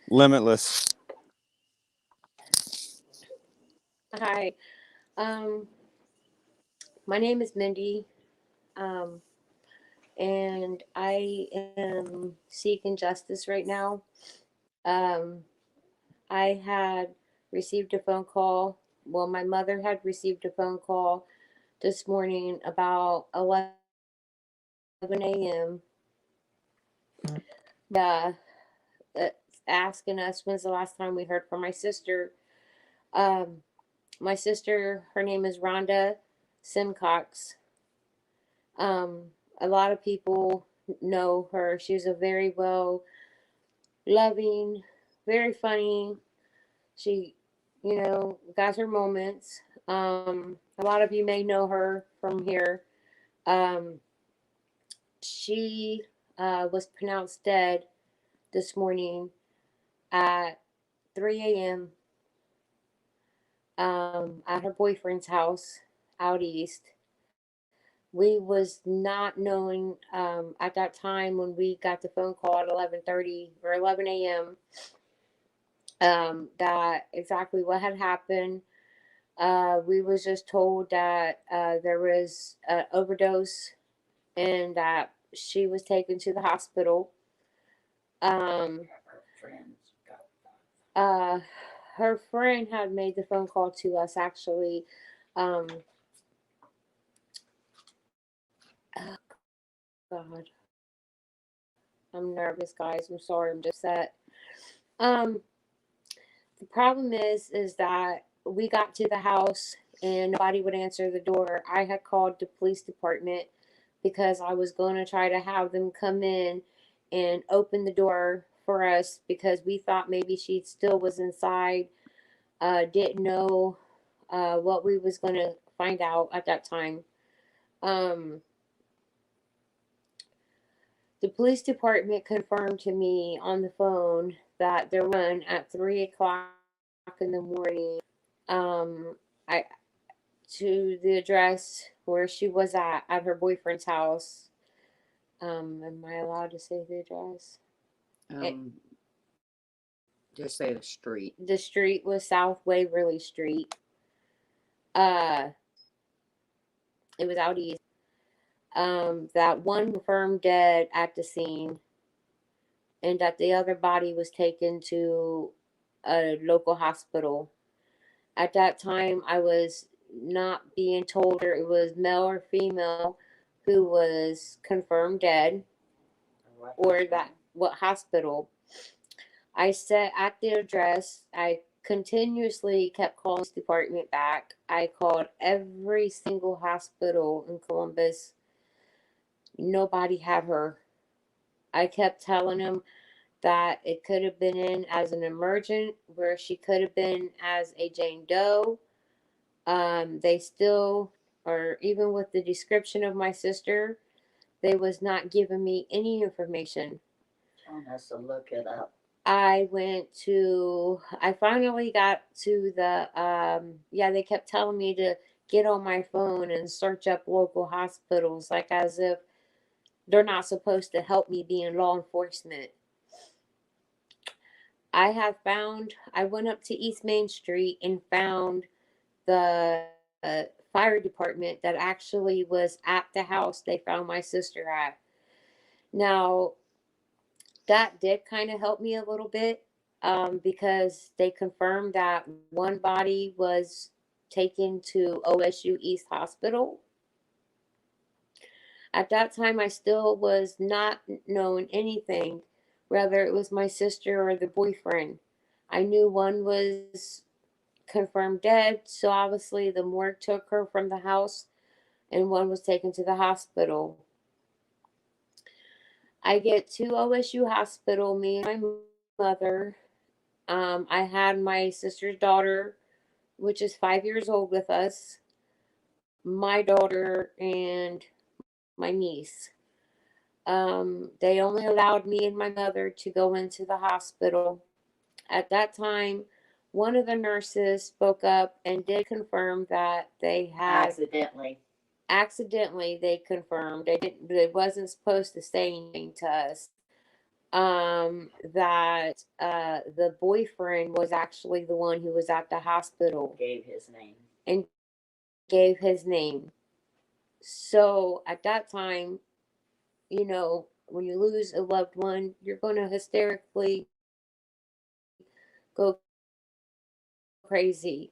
Limitless. Hi. Um, my name is Mindy, um, and I am seeking justice right now. Um, I had received a phone call. Well, my mother had received a phone call this morning about 11 a.m. Uh, asking us when's the last time we heard from my sister. Um, my sister, her name is Rhonda Simcox. Um, a lot of people know her. She's a very well loving, very funny. She, got her moments. A lot of you may know her from here. Um, she was pronounced dead this morning at 3 a.m. At her boyfriend's house out east. We was not knowing at that time when we got the phone call at 11:30 or 11 a.m. That exactly what had happened. We was just told that there was an overdose and that she was taken to the hospital. Um, uh, Her friend had made the phone call to us actually. Um, God, I'm nervous, guys. I'm sorry. I'm just upset. Um, the problem is that we got to the house and nobody would answer the door. I had called the police department because I was going to try to have them come in and open the door for us because we thought maybe she still was inside. Didn't know what we was going to find out at that time. Um, the police department confirmed to me on the phone that there was one at 3 o'clock in the morning. I to the address where she was at her boyfriend's house. Am I allowed to say the address? It, Um, just say the street. the street was South Waverly Street. Uh, it was out east. That one confirmed dead at the scene, and that the other body was taken to a local hospital. At that time, I was not being told whether it was male or female who was confirmed dead or that what hospital. I sat at the address. I continuously kept calling the department back. I called every single hospital in Columbus. Nobody had her. I kept telling them that it could have been in as an emergent, where she could have been as a Jane Doe. They still, or even with the description of my sister, they was not giving me any information. Telling us to look it up. I finally got to yeah, they kept telling me to get on my phone and search up local hospitals, like as if they're not supposed to help me be in law enforcement. I went up to East Main Street and found the fire department that actually was at the house they found my sister at. Now, that did kind of help me a little bit because they confirmed that one body was taken to OSU East Hospital. At that time, I still was not knowing anything, whether it was my sister or the boyfriend. I knew one was confirmed dead, so obviously the morgue took her from the house, and one was taken to the hospital. I get to OSU Hospital, me and my mother. I had my sister's daughter, which is 5 years old, with us, my daughter, and my niece. They only allowed me and my mother to go into the hospital. At that time, one of the nurses spoke up and did confirm that they had accidentally they confirmed they wasn't supposed to say anything to us, that the boyfriend was actually the one who was at the hospital Gave his name. and gave his name. So at that time, when you lose a loved one, you're going to hysterically go crazy.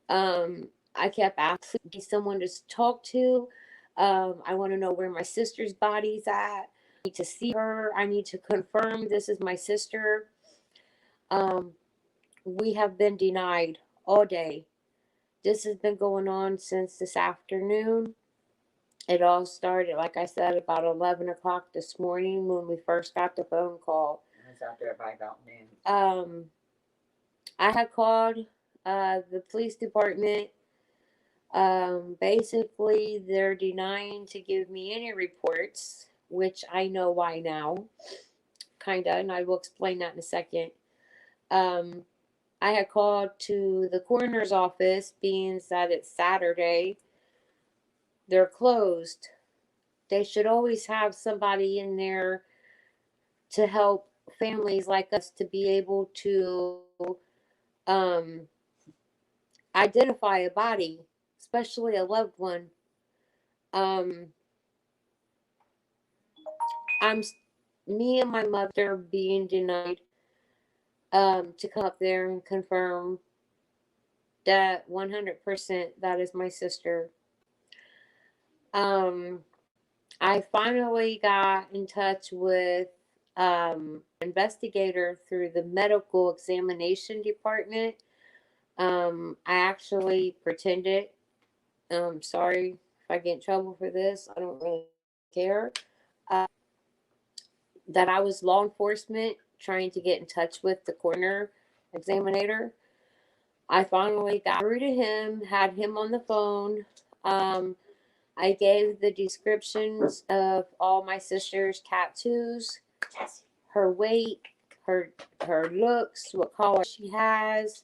I kept asking be someone to talk to. I want to know where my sister's body's at. I need to see her. I need to confirm this is my sister. Um, we have been denied all day. This has been going on since this afternoon. It all started, like I said, about 11 o'clock this morning when we first got the phone call. I was out there by about noon. I had called the police department. Basically, they're denying to give me any reports, which I know why now, kinda, and I will explain that in a second. Um, I had called to the coroner's office, being that it's Saturday. They're closed. They should always have somebody in there to help families like us to be able to um, identify a body, especially a loved one. Um, I'm Me and my mother being denied to come up there and confirm that 100% that is my sister. Um, I finally got in touch with investigator through the medical examination department. I actually pretended. Sorry if I get in trouble for this. I don't really care. Uh, that I was law enforcement trying to get in touch with the coroner examiner. I finally got through to him, had him on the phone. Um, I gave the descriptions of all my sister's tattoos, her weight, her her looks, what color she has.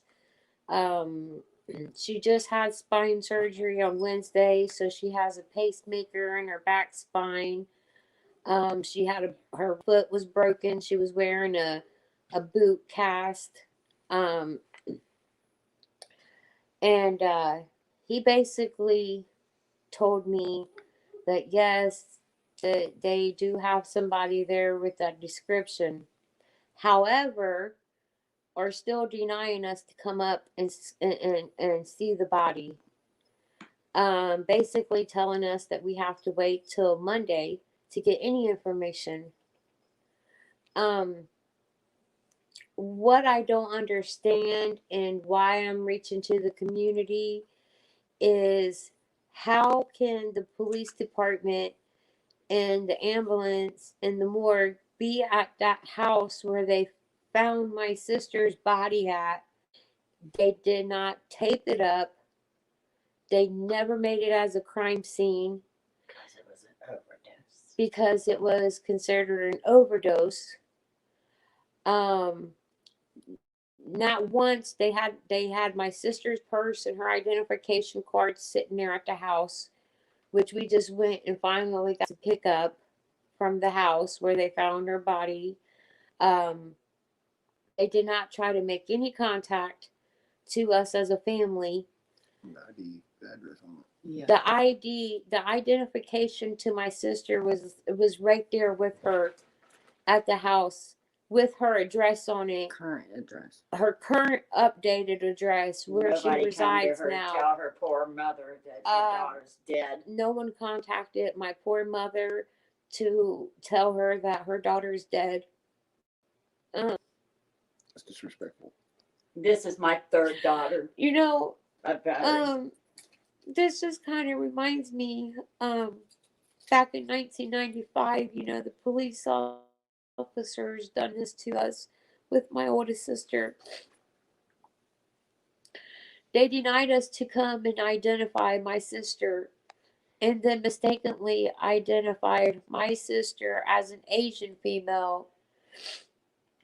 Um, she just had spine surgery on Wednesday, so she has a pacemaker in her back spine. She had her foot was broken. She was wearing a boot cast. Um, and he basically told me that yes, that they do have somebody there with that description. However, are still denying us to come up and see the body. Basically telling us that we have to wait till Monday to get any information. Um, what I don't understand and why I'm reaching to the community is how can the police department and the ambulance and the morgue be at that house where they found my sister's body at? They did not tape it up. They never made it as a crime scene Because it was an overdose. because it was considered an overdose. Um, Not once they had my sister's purse and her identification card sitting there at the house, which we just went and finally got to pick up from the house where they found her body. Um, they did not try to make any contact to us as a family. The ID, the address on it. Yeah. The identification to my sister was right there with her at the house with her address on it, Current address. her current updated address where Nobody she come to resides her, now. tell her poor mother that her daughter's dead. No one contacted my poor mother to tell her that her daughter's dead. That's disrespectful. This is my third daughter. You know, Battery. this just kind of reminds me, back in 1995, the police officers done this to us with my oldest sister. They denied us to come and identify my sister and then mistakenly identified my sister as an Asian female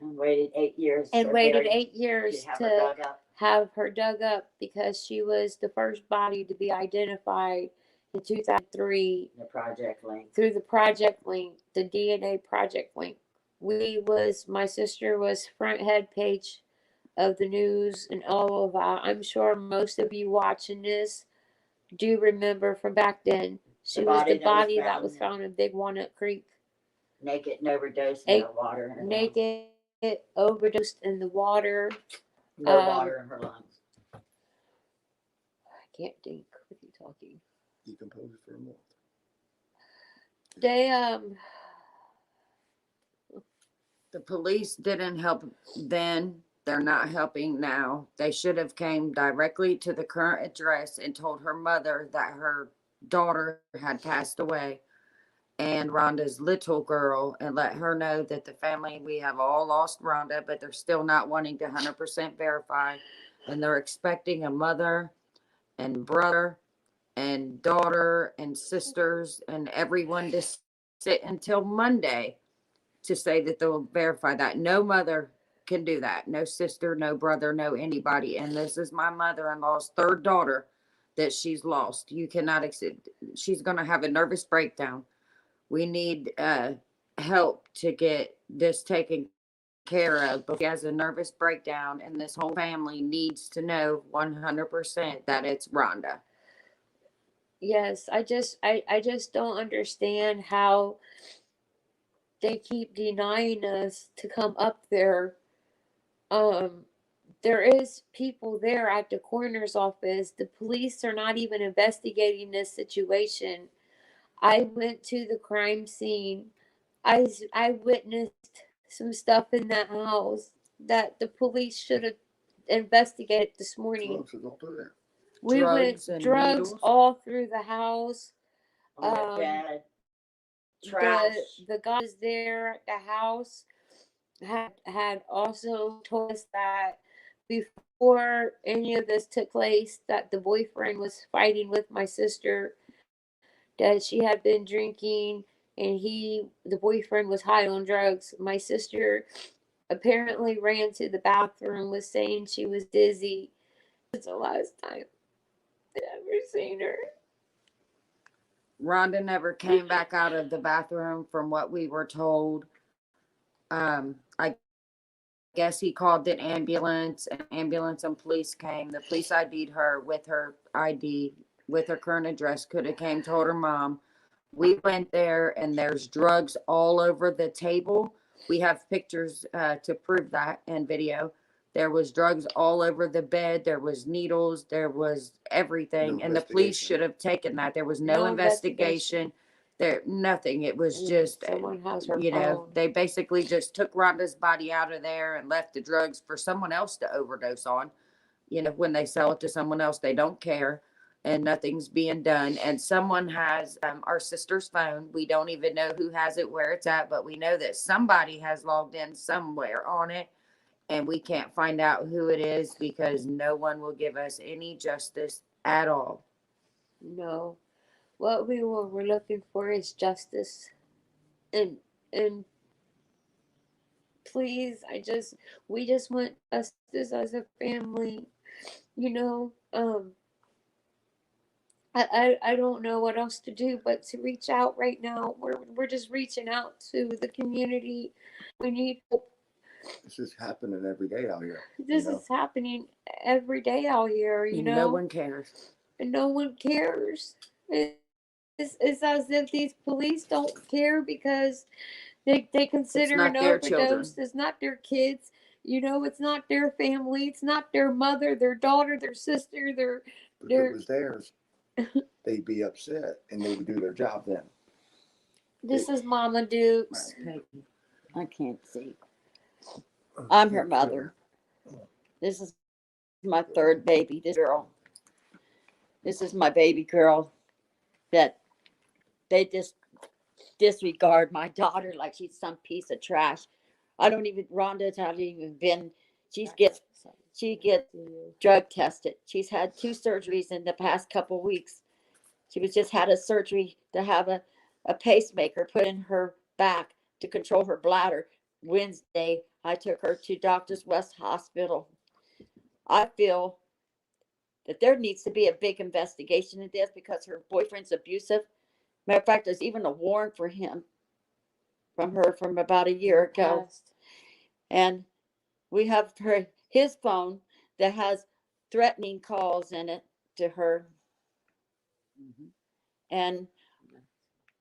And waited 8 years. and to waited bury- 8 years have to her dug up. have her dug up because she was the first body to be identified in 2003 The Project Link. through the Project Link, the DNA Project Link. my sister was front head page of the news and all of that. I'm sure most of you watching this do remember from back then. She was the body that was found in Big Walnut Creek. Naked and overdosed, no water in her lungs. Naked, overdosed in the water. No water in her lungs. I can't think with you talking. Decomposed for a month. They The police didn't help then. They're not helping now. They should have came directly to the current address and told her mother that her daughter had passed away and Rhonda's little girl, and let her know that the family, we have all lost Rhonda, but they're still not wanting to 100% verify. And they're expecting a mother and brother and daughter and sisters and everyone to sit until Monday to say that they'll verify that. No mother can do that. No sister, no brother, no anybody. And this is my mother-in-law's third daughter that she's lost. You cannot accept. She's going to have a nervous breakdown. We need help to get this taken care of. But she has a nervous breakdown, and this whole family needs to know 100% that it's Rhonda. yes, I just don't understand how they keep denying us to come up there. There is people there at the coroner's office. The police are not even investigating this situation. I went to the crime scene. I witnessed some stuff in that house that the police should have investigated this morning. Drugs is all through there. We Drugs went and drugs needles. all through the house. On the bed. Trash. The guys there at the house had also told us that before any of this took place, that the boyfriend was fighting with my sister, that she had been drinking, and the boyfriend was high on drugs. My sister apparently ran to the bathroom, was saying she was dizzy. It's the last time I've ever seen her. Rhonda never came back out of the bathroom from what we were told. I guess he called an ambulance and police came. The police ID'd her with her ID, with her current address, could have came, told her mom. We went there and there's drugs all over the table. We have pictures to prove that and video. There was drugs all over the bed. There was needles. There was everything. No and the police investigation. should have taken that. There was no investigation. There, nothing. It was just, Someone has her you know, phone. they basically just took Rhonda's body out of there and left the drugs for someone else to overdose on. You know, when they sell it to someone else, they don't care and nothing's being done. And someone has our sister's phone. We don't even know who has it, where it's at, but we know that somebody has logged in somewhere on it. And we can't find out who it is because no one will give us any justice at all. No. What we're looking for is justice. And please, we just want justice as a family. You know, I don't know what else to do but to reach out right now. We're just reaching out to the community. We need hope. This is happening every day out here. This is happening every day out here, you And know. no one cares. And no one cares. It's as if these police don't care because they consider not an their overdose. children. It's not their kids. You know, it's not their family. It's not their mother, their daughter, their sister, But if it was theirs, they'd be upset and they would do their job then. This is Mama Dukes. I can't see. I'm her mother. This is my third baby, this girl. This is my baby girl that they just disregard my daughter like she's some piece of trash. Rhonda's not even been, she gets drug tested. She's had 2 surgeries in the past couple weeks. She was just had a surgery to have a pacemaker put in her back to control her bladder. Wednesday, I took her to Doctors West Hospital. I feel that there needs to be a big investigation into this because her boyfriend's abusive. Matter of fact, there's even a warrant for him. from her from about a year ago. Past. And we have his phone that has threatening calls in it to her. And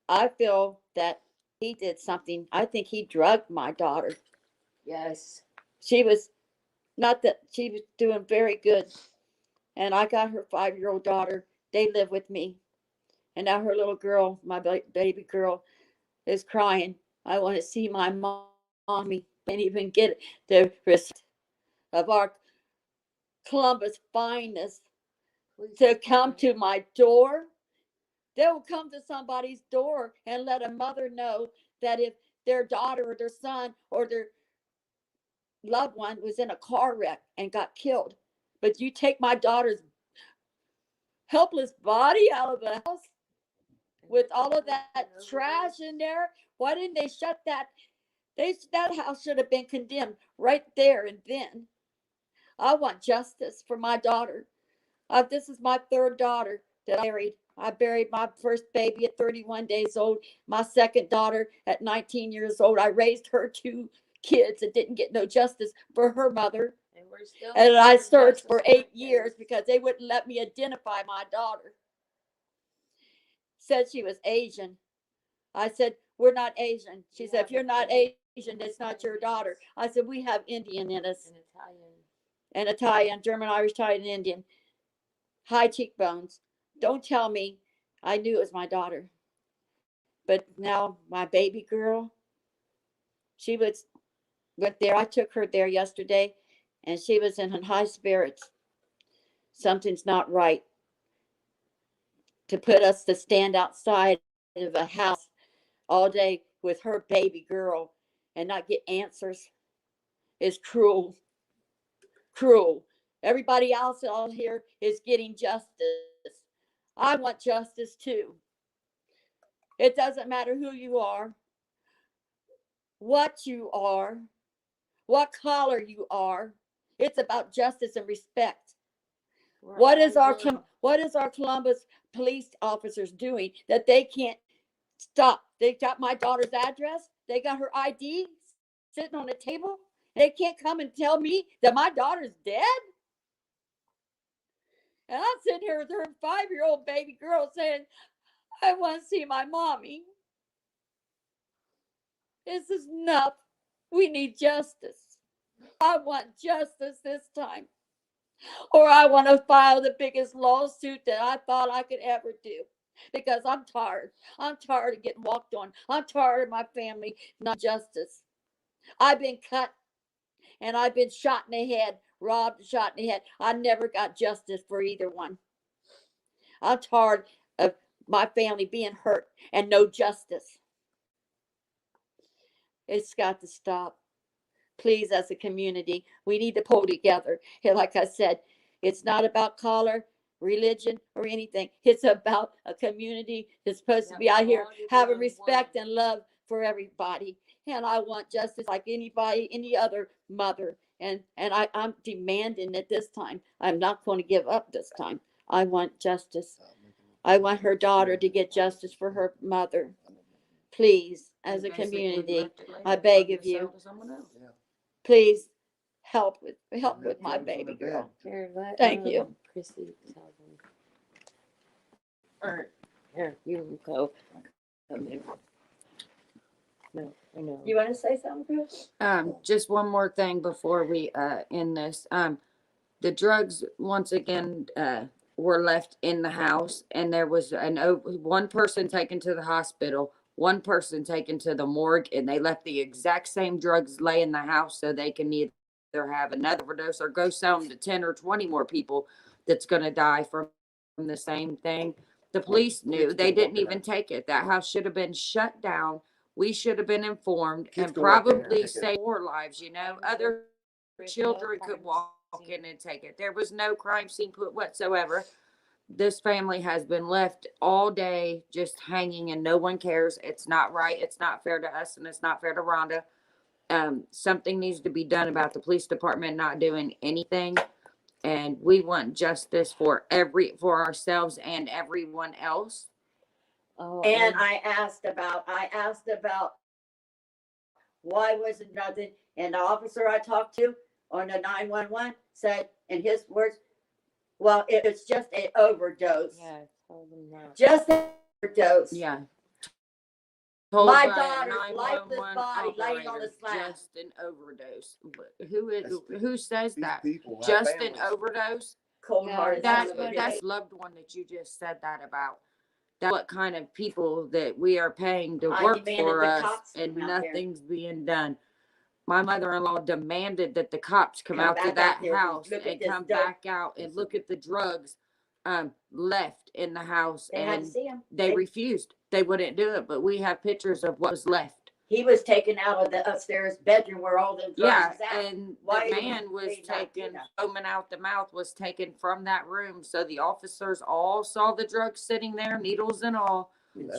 I feel that he did something. I think he drugged my daughter. Yes. She was not that she was doing very good. And I got her 5-year-old daughter. They live with me. And now her little girl, my baby girl, is crying. I want to see my mommy. And even get the respect of our Columbus finest to come to my door. They will come to somebody's door and let a mother know that if their daughter or their son or their loved one was in a car wreck and got killed, but you take my daughter's helpless body out of the house with all of that trash in there. Why didn't they shut that? That house should have been condemned right there and then. I want justice for my daughter. This is my third daughter that I married. I buried my first baby at 31 days old. My second daughter at 19 years old. I raised her 2 kids that didn't get no justice for her mother. And we're still. And I searched for 8 years because they wouldn't let me identify my daughter. Said she was Asian. I said, we're not Asian. She said, if you're not Asian, it's not your daughter. I said, we have Indian in us. And Italian. And Italian, German, Irish, Italian, Indian. High cheekbones. Don't tell me I knew it was my daughter. But now my baby girl, she went there. I took her there yesterday and she was in high spirits. Something's not right. To put us to stand outside of a house all day with her baby girl and not get answers is cruel. Cruel. Everybody else out here is getting justice. I want justice too. It doesn't matter who you are, what you are, what color you are. It's about justice and respect. What is our Columbus police officers doing that they can't stop? They got my daughter's address. They got her ID sitting on the table. They can't come and tell me that my daughter's dead. And I'm sitting here with her 5-year-old baby girl saying, I want to see my mommy. This is enough. We need justice. I want justice this time. Or I want to file the biggest lawsuit that I thought I could ever do. Because I'm tired. I'm tired of getting walked on. I'm tired of my family not justice. I've been cut and I've been shot in the head, robbed, shot in the head. I never got justice for either one. I'm tired of my family being hurt and no justice. It's got to stop. Please, as a community, we need to pull together. Like I said, it's not about color, religion, or anything. It's about a community that's supposed to be out here having respect and love for everybody. And I want justice like anybody, any other mother. And I'm demanding it this time. I'm not going to give up this time. I want justice. I want her daughter to get justice for her mother. Please, as a community, I beg of you. Please help with my baby girl. Here, Thank you. Chrissy tell them. Or here, you go. Come here. No, I know. You want to say something, Chris? Just one more thing before we end this. The drugs once again were left in the house, and there was one person taken to the hospital, one person taken to the morgue, and they left the exact same drugs lay in the house so they can either have another overdose or go sell them to 10 or 20 more people that's going to die from the same thing. The police knew. They didn't even take it. That house should have been shut down. We should have been informed and probably saved more lives. You know, other children could walk in and take it. There was no crime scene put whatsoever. This family has been left all day just hanging and no one cares. It's not right. It's not fair to us and it's not fair to Rhonda. Something needs to be done about the police department not doing anything. And we want justice for ourselves and everyone else. And I asked about Why wasn't nothing? And the officer I talked to on the 911 said, in his words, well, it's just an overdose. Yeah, tell them that. Just an overdose. Yeah. My by a daughter's 911 lifeless body laying on the operator, slab. just an overdose. Who says These that? people have Just families. an overdose? Cold-hearted Yeah, son of a bitch. That's loved one that you just said that about. That's what kind of people that we are paying to I work demanded for the us, cops and come out there. nothing's being done. My mother-in-law demanded that the cops come Come out to back that out there, house look at and this come dope. back out and look at the drugs left in the house, They had to and see him. they refused. They wouldn't do it, but we have pictures of what was left. He was taken out of the upstairs bedroom where all them drugs Yeah, was at. and Why the did man was they not do taken, that? foaming out the mouth was taken from that room. So the officers all saw the drugs sitting there, needles and all,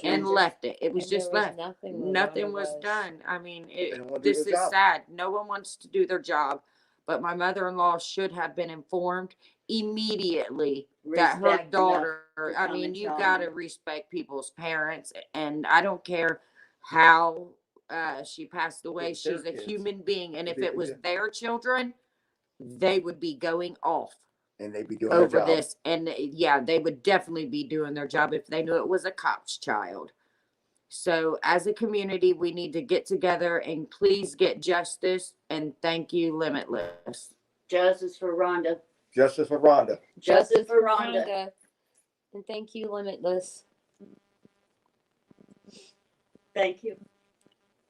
and left it. It was And just there was left. nothing. Nothing Wanda was done. I mean, They don't wanna do this their is job. sad. No one wants to do their job, but my mother-in-law should have been informed immediately that her Respect enough daughter, to I come mean, and you tell got to me. respect people's parents, and I don't care how she passed away. It's their She's a kids. human being, and if They it was do. their children, they would be going off And they be doing their over job. this, and yeah, they would definitely be doing their job if they knew it was a cop's child. So as a community, we need to get together and please get justice, and thank you, Limitless. Justice for Rhonda. Justice for Rhonda. Justice for Rhonda. And thank you, Limitless. Thank you.